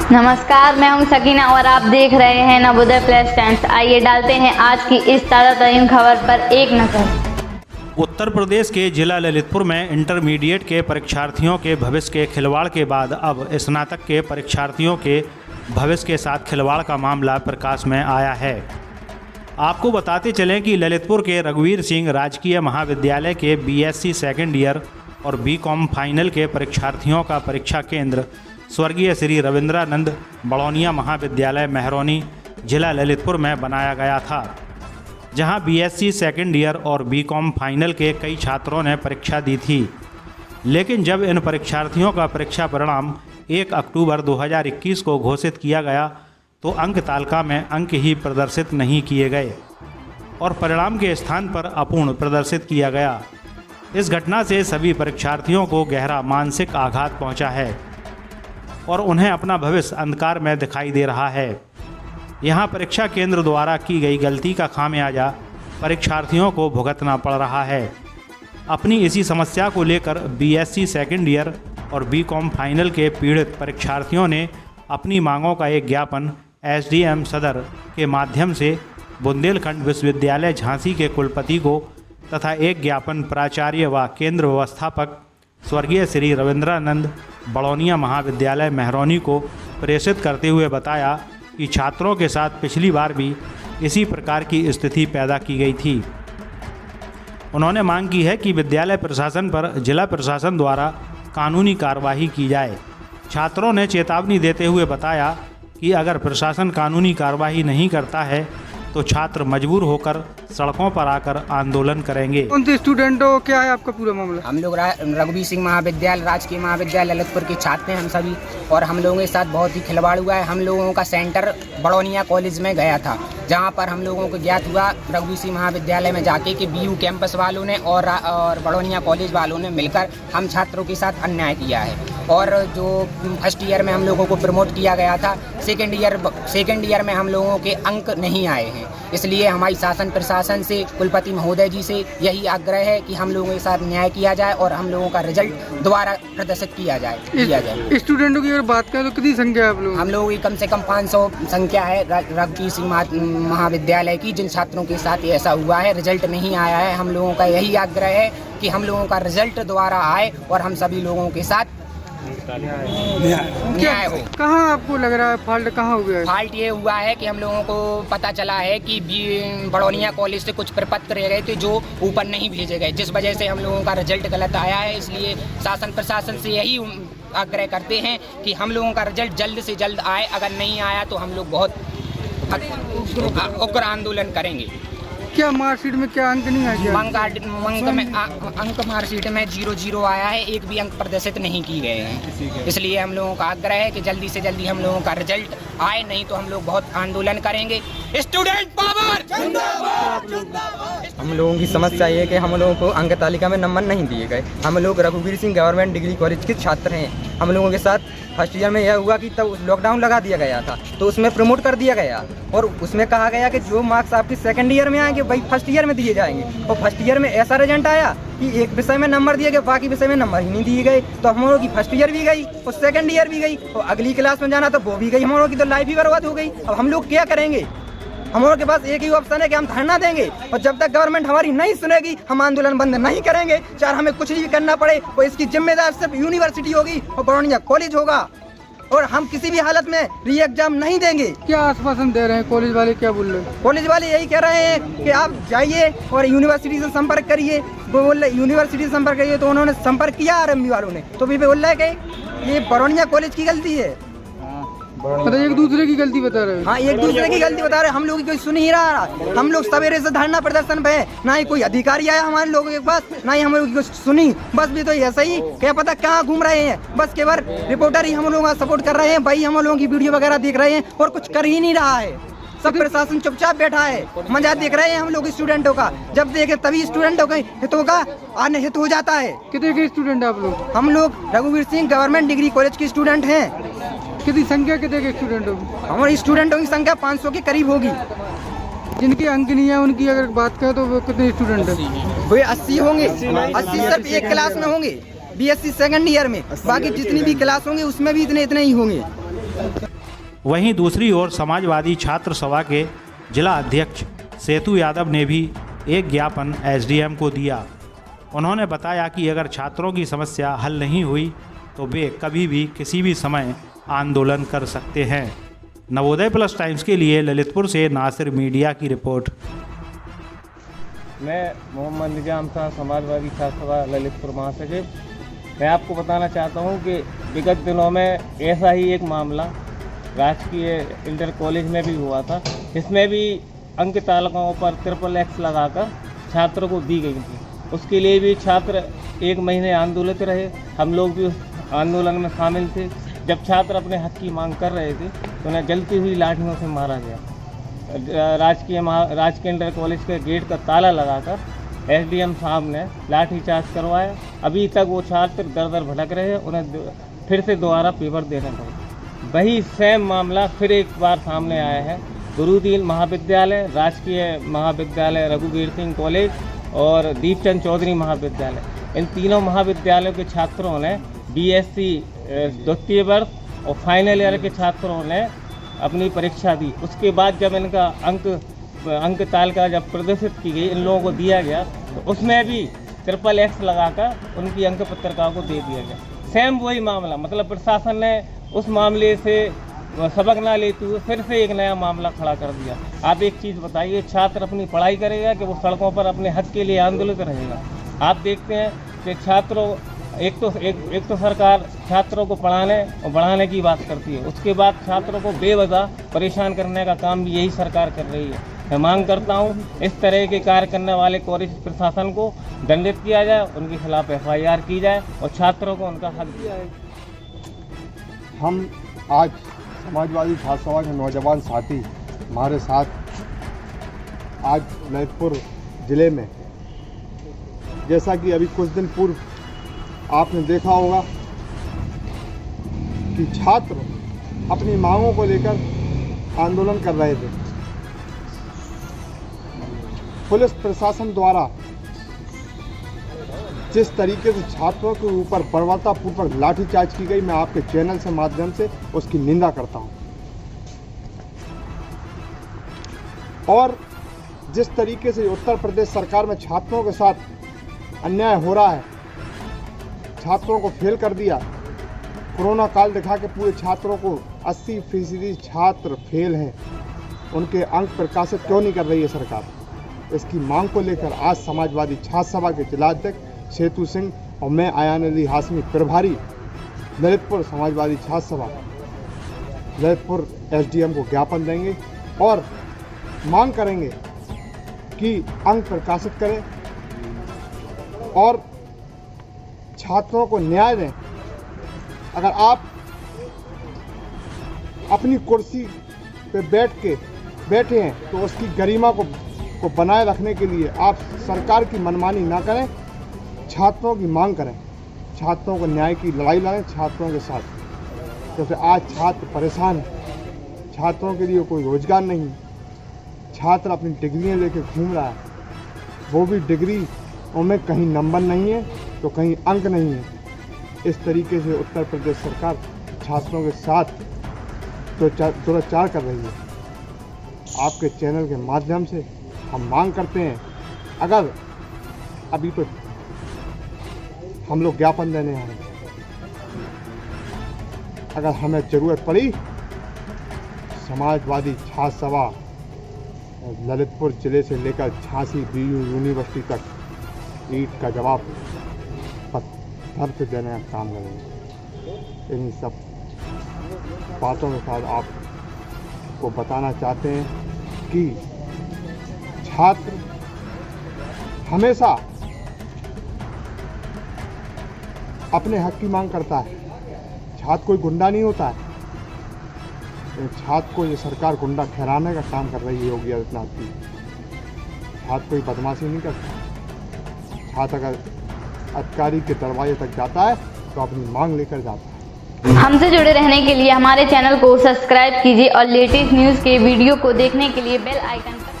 नमस्कार, मैं हूं सकीना और आप देख रहे हैं नवोदय प्लस टेंस। आइए डालते हैं आज की इस ताज़ा तरीन खबर पर एक नज़र। उत्तर प्रदेश के जिला ललितपुर में इंटरमीडिएट के परीक्षार्थियों के भविष्य के खिलवाड़ के बाद अब स्नातक के परीक्षार्थियों के भविष्य के साथ खिलवाड़ का मामला प्रकाश में आया है। आपको बताते चलें कि ललितपुर के रघुवीर सिंह राजकीय महाविद्यालय के बीएससी सेकेंड ईयर और बीकॉम फाइनल के परीक्षार्थियों का परीक्षा केंद्र स्वर्गीय श्री रविंद्रानंद बड़ौनिया महाविद्यालय महरौनी जिला ललितपुर में बनाया गया था, जहां बीएससी सेकेंड ईयर और बीकॉम फाइनल के कई छात्रों ने परीक्षा दी थी। लेकिन जब इन परीक्षार्थियों का परीक्षा परिणाम 1 अक्टूबर 2021 को घोषित किया गया तो अंक तालिका में अंक ही प्रदर्शित नहीं किए गए और परिणाम के स्थान पर अपूर्ण प्रदर्शित किया गया। इस घटना से सभी परीक्षार्थियों को गहरा मानसिक आघात पहुंचा है और उन्हें अपना भविष्य अंधकार में दिखाई दे रहा है। यहाँ परीक्षा केंद्र द्वारा की गई गलती का खामियाजा परीक्षार्थियों को भुगतना पड़ रहा है। अपनी इसी समस्या को लेकर बीएससी सेकेंड ईयर और बीकॉम फाइनल के पीड़ित परीक्षार्थियों ने अपनी मांगों का एक ज्ञापन एसडीएम सदर के माध्यम से बुंदेलखंड विश्वविद्यालय झांसी के कुलपति को तथा एक ज्ञापन प्राचार्य व केंद्र व्यवस्थापक स्वर्गीय श्री रविंद्रानंद बड़ौनिया महाविद्यालय महरौनी को प्रेषित करते हुए बताया कि छात्रों के साथ पिछली बार भी इसी प्रकार की स्थिति पैदा की गई थी। उन्होंने मांग की है कि विद्यालय प्रशासन पर जिला प्रशासन द्वारा कानूनी कार्रवाई की जाए। छात्रों ने चेतावनी देते हुए बताया कि अगर प्रशासन कानूनी कार्रवाई नहीं करता है तो छात्र मजबूर होकर सड़कों पर आकर आंदोलन करेंगे। कौन से स्टूडेंट हो, क्या है आपका पूरा मामला? हम लोग रघुवीर सिंह महाविद्यालय राजकीय महाविद्यालय ललितपुर के छात्र हैं हम सभी, और हम लोगों के साथ बहुत ही खिलवाड़ हुआ है। हम लोगों का सेंटर बड़ौनिया कॉलेज में गया था, जहां पर हम लोगों को ज्ञात हुआ रघुवीर सिंह महाविद्यालय में जाके कि बीयू कैंपस वालों ने और बड़ौनिया कॉलेज वालों ने मिलकर हम छात्रों के साथ अन्याय किया है। और जो फर्स्ट ईयर में हम लोगों को प्रमोट किया गया था, सेकेंड ईयर में हम लोगों के अंक नहीं आए हैं। इसलिए हमारी शासन प्रशासन से कुलपति महोदय जी से यही आग्रह है कि हम लोगों के साथ न्याय किया जाए और हम लोगों का रिजल्ट दोबारा प्रदर्शित किया जाए। स्टूडेंटों की अगर बात करें तो कितनी संख्या है आप लोग? हम लोगों की कम से कम 500 संख्या है रघुवीर सिंह महाविद्यालय की, जिन छात्रों के साथ ऐसा हुआ है, रिजल्ट नहीं आया है। हम लोगों का यही आग्रह है कि हम लोगों का रिजल्ट दोबारा आए और हम सभी लोगों के साथ न्याय हो। कहाँ आपको लग रहा है फॉल्ट कहाँ हो गया है? फॉल्ट ये हुआ है कि हम लोगों को पता चला है कि बड़ौनिया कॉलेज से कुछ प्रपत्र रह गए थे जो ऊपर नहीं भेजे गए, जिस वजह से हम लोगों का रिजल्ट गलत आया है। इसलिए शासन प्रशासन से यही आग्रह करते हैं कि हम लोगों का रिजल्ट जल्द से जल्द आए। अगर नहीं आया तो हम लोग बहुत उग्र आंदोलन करेंगे। क्या मार्कशीट में क्या अंक नहीं आया? अंक मार्कशीट में 0 आया है, एक भी अंक प्रदर्शित नहीं किए गए हैं। इसलिए हम लोगों का आग्रह है कि जल्दी से जल्दी हम लोगों का रिजल्ट आए, नहीं तो हम लोग बहुत आंदोलन करेंगे। स्टूडेंट पावर जिंदाबाद। हम लोगों की समस्या ये है कि हम लोगों को अंक तालिका में नंबर नहीं दिए गए। हम लोग रघुवीर सिंह गवर्नमेंट डिग्री कॉलेज के छात्र हैं। हम लोगों के साथ फर्स्ट ईयर में यह हुआ कि तब लॉकडाउन लगा दिया गया था, तो उसमें प्रमोट कर दिया गया और उसमें कहा गया कि जो मार्क्स आपके सेकंड ईयर में आएंगे वही फर्स्ट ईयर में दिए जाएंगे। और फर्स्ट ईयर में ऐसा रिजल्ट आया कि एक विषय में नंबर दिए गए, बाकी विषय में नंबर ही नहीं दिए गए। तो हम लोगों की फर्स्ट ईयर भी गई और सेकंड ईयर भी गई और अगली क्लास में जाना तो वो भी गई। हम लोगों की तो लाइफ ही बर्बाद हो गई। अब हम लोग क्या करेंगे? हम लोगों के पास एक ही ऑप्शन है कि हम धरना देंगे और जब तक गवर्नमेंट हमारी नहीं सुनेगी हम आंदोलन बंद नहीं करेंगे। चाहे हमें कुछ भी करना पड़े, और इसकी जिम्मेदार सिर्फ यूनिवर्सिटी होगी और बड़ौनिया कॉलेज होगा, और हम किसी भी हालत में री एग्जाम नहीं देंगे। क्या आश्वासन दे रहे हैं कॉलेज वाले? क्या बोल रहे हैं कॉलेज वाले? यही कह रहे हैं कि आप जाइए और यूनिवर्सिटी से संपर्क करिए। वो बोल रहे यूनिवर्सिटी से संपर्क करिए, तो उन्होंने संपर्क किया आरएमबी वालों ने, तो भी बोल रहे हैं कि ये बड़ौनिया कॉलेज की गलती है। मतलब एक दूसरे की गलती बता रहे हैं? हाँ, एक दूसरे की गलती बता रहे हैं। हम लोग कोई सुन ही रहा। हम लोग सवेरे से धरना प्रदर्शन पे है, ना ही कोई अधिकारी आया हमारे लोगों के पास, ना ही हम लोग कुछ सुनी। बस भी तो ऐसा ही क्या पता कहाँ घूम रहे हैं। बस केवल रिपोर्टर ही हम लोगों का सपोर्ट कर रहे हैं, भाई हम लोगों की वीडियो वगैरह देख रहे हैं और कुछ कर ही नहीं रहा है। सब प्रशासन चुपचाप बैठा है, मजा देख रहे हैं हम लोग स्टूडेंटों का। जब देखे तभी स्टूडेंटों के हितों का आने हित हो जाता है। कितने के स्टूडेंट आप लोग? हम लोग रघुवीर सिंह गवर्नमेंट डिग्री कॉलेज के स्टूडेंट हैं। कितनी संख्या कितने के स्टूडेंट होगी? हमारे स्टूडेंटों की संख्या 500 के करीब होगी। जिनके अंक नहीं है उनकी अगर बात करें तो वो कितने स्टूडेंट है? वो 80 होंगे। 80 सिर्फ एक क्लास में होंगे बीएससी सेकंड ईयर में, बाकी जितनी भी क्लास होंगे उसमें भी इतने ही होंगे। वहीं दूसरी ओर समाजवादी छात्र सभा के जिला अध्यक्ष सेतु यादव ने भी एक ज्ञापन एसडीएम को दिया। उन्होंने बताया कि अगर छात्रों की समस्या हल नहीं हुई तो वे कभी भी किसी भी समय आंदोलन कर सकते हैं। नवोदय प्लस टाइम्स के लिए ललितपुर से नासिर मीडिया की रिपोर्ट। मैं मोहम्मद निजाम शाह, समाजवादी छात्र सभा ललितपुर महासचिव। मैं आपको बताना चाहता हूं कि विगत दिनों में ऐसा ही एक मामला राजकीय इंटर कॉलेज में भी हुआ था। इसमें भी अंक तालिकाओं पर XXX लगाकर छात्रों को दी गई थी। उसके लिए भी छात्र 1 महीने आंदोलित रहे। हम लोग भी उस आंदोलन में शामिल थे। जब छात्र अपने हक की मांग कर रहे थे तो उन्हें जलती हुई लाठियों से मारा गया। राजकीय इंटर कॉलेज के गेट का ताला लगाकर एसडीएम साहब ने लाठीचार्ज करवाया। अभी तक वो छात्र दर दर भटक रहे हैं। उन्हें फिर से दोबारा पेपर देना पड़ा। वही सेम मामला फिर एक बार सामने आया है। गुरुदीन महाविद्यालय, राजकीय महाविद्यालय रघुवीर सिंह कॉलेज और दीपचंद चौधरी महाविद्यालय, इन तीनों महाविद्यालयों के छात्रों ने बीएससी द्वितीय वर्ष और फाइनल ईयर के छात्रों ने अपनी परीक्षा दी। उसके बाद जब इनका अंक तालिका जब प्रदर्शित की गई, इन लोगों को दिया गया, तो उसमें भी XXX लगाकर उनकी अंक पत्रिकाओं को दे दिया गया। सेम वही मामला, मतलब प्रशासन ने उस मामले से सबक ना लेते हुए फिर से एक नया मामला खड़ा कर दिया। आप एक चीज़ बताइए, छात्र अपनी पढ़ाई करेगा कि वो सड़कों पर अपने हक के लिए आंदोलित रहेगा? आप देखते हैं कि छात्रों एक तो सरकार छात्रों को पढ़ाने और बढ़ाने की बात करती है, उसके बाद छात्रों को बेवजह परेशान करने का काम भी यही सरकार कर रही है। मैं मांग करता हूं इस तरह के कार्य करने वाले कॉलेज प्रशासन को दंडित किया जाए, उनके खिलाफ FIR की जाए और छात्रों को उनका हक दिया जाए। हम आज समाजवादी छात्र सभा के नौजवान साथी हमारे साथ आज ललितपुर ज़िले में, जैसा कि अभी कुछ दिन पूर्व आपने देखा होगा कि छात्र अपनी मांगों को लेकर आंदोलन कर रहे थे। पुलिस प्रशासन द्वारा जिस तरीके से छात्रों के ऊपर बर्बरतापूर्वक लाठीचार्ज की गई, मैं आपके चैनल से माध्यम से उसकी निंदा करता हूं। और जिस तरीके से उत्तर प्रदेश सरकार में छात्रों के साथ अन्याय हो रहा है, छात्रों को फेल कर दिया। कोरोना काल दिखा के पूरे छात्रों को 80% छात्र फेल हैं। उनके अंक प्रकाशित क्यों नहीं कर रही है सरकार? इसकी मांग को लेकर आज समाजवादी छात्र सभा के जिलाध्यक्ष सेतु सिंह और मैं अयान अली हाशमी प्रभारी ललितपुर समाजवादी छात्र सभा ललितपुर एसडीएम को ज्ञापन देंगे और मांग करेंगे कि अंक प्रकाशित करें और छात्रों को न्याय दें। अगर आप अपनी कुर्सी पे बैठे हैं तो उसकी गरिमा को बनाए रखने के लिए आप सरकार की मनमानी ना करें, छात्रों की मांग करें, छात्रों को न्याय की लड़ाई लड़ें छात्रों के साथ, क्योंकि आज छात्र परेशान हैं। छात्रों के लिए कोई रोजगार नहीं, छात्र अपनी डिग्रियां लेकर घूम रहा है, वो भी डिग्री उनमें कहीं नंबर नहीं है तो कहीं अंक नहीं है। इस तरीके से उत्तर प्रदेश सरकार छात्रों के साथ दुराचार कर रही है। आपके चैनल के माध्यम से हम मांग करते हैं, अगर अभी तो हम लोग ज्ञापन देने आए, अगर हमें ज़रूरत पड़ी समाजवादी छात्र सभा ललितपुर जिले से लेकर झांसी BU यूनिवर्सिटी तक ईंट का जवाब पत्थर से देने का काम करेंगे। इन सब बातों के साथ आपको बताना चाहते हैं कि छात्र हमेशा अपने हक की मांग करता है। छात्र कोई गुंडा नहीं होता है। छात्र को ये सरकार गुंडा ठहराने का काम कर रही है योगी आदित्यनाथ की। छात्र कोई बदमाशी नहीं करता। छात्र अगर अधिकारी के दरवाजे तक जाता है तो अपनी मांग लेकर जाता है। हमसे जुड़े रहने के लिए हमारे चैनल को सब्सक्राइब कीजिए और लेटेस्ट न्यूज़ के वीडियो को देखने के लिए बेल आइकन पर